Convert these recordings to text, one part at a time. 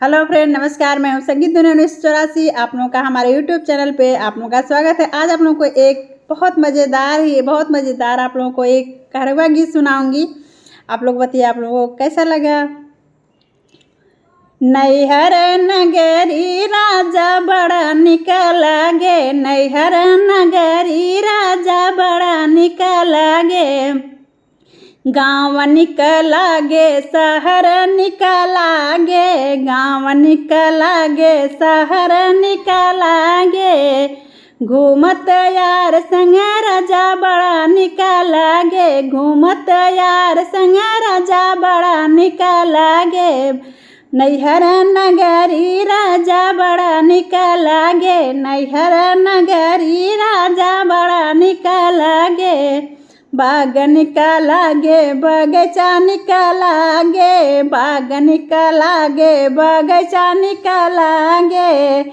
Hello friend, नमस्कार। मैं हूं संगीत दुनिया 1984। आप लोगों का हमारे यूट्यूब चैनल पे आप लोगों का स्वागत है। आज आप लोगों को एक बहुत मज़ेदार आप लोगों को एक कारवा गीत सुनाऊंगी। आप लोग बताइए आप लोगों को कैसा लगा। नैहर नगरी राजा बड़ा निक लागे, नैहर नगरी राजा बड़ा निक लागे। गाँव निक लागे शहर निक लागे, गाँव निक लागे शहर निक लागे। घूमत यार संग राजा बड़ा निक लागे, घूमत यार संग राजा बड़ा निक लागे। नैहर नगरी राजा बड़ा निक लागे, नैहर नगरी राजा बड़ा निक लागे। बाग निक लागे बगीचा निक लागे, बाग निक लागे बगीचा निक लागे।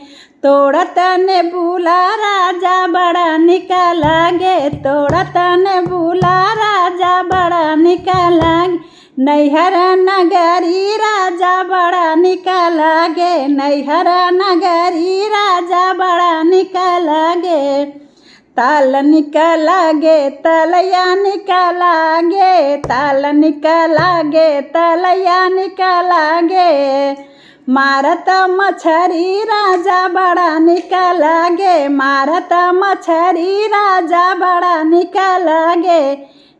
तोड़त नेबुला राजा बड़ा निक लागे, तोड़त नेबुला राजा बड़ा निक लागे। नैहर नगरी राजा बड़ा निक लागे, नैहर नगरी राजा बड़ा निक लागे। ताल निक लागे तलैया निक लागे, ताल निक लागे तलैया निक लागे। मारत मछरी राजा बड़ा निक लागे, मारत मछरी राजा बड़ा निक लागे।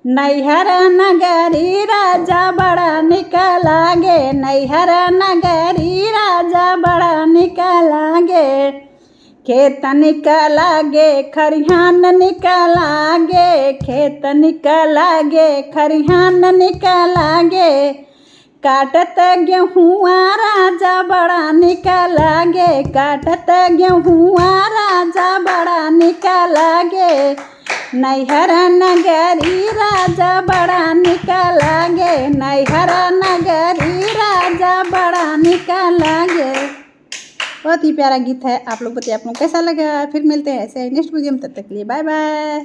नैहर नगरी राजा बड़ा निक लागे, नैहर नगरी राजा बड़ा निक लागे। खेत निक लागे खरिहान निक लागे, खेत निक लागे खरिहान निक लागे। काटत गेहुआ राजा बड़ा निक लागे, काटत गेहुआ राजा बड़ा निक लागे। नैहर नगरी राजा बड़ा निक लागे, नैहर नगरी राजा बड़ा निक लागे। बहुत ही प्यारा गीत है। आप लोग बताइए आप लोग कैसा लगा। फिर मिलते हैं ऐसे नेक्स्ट वीडियो में, तब तक के लिए बाय बाय।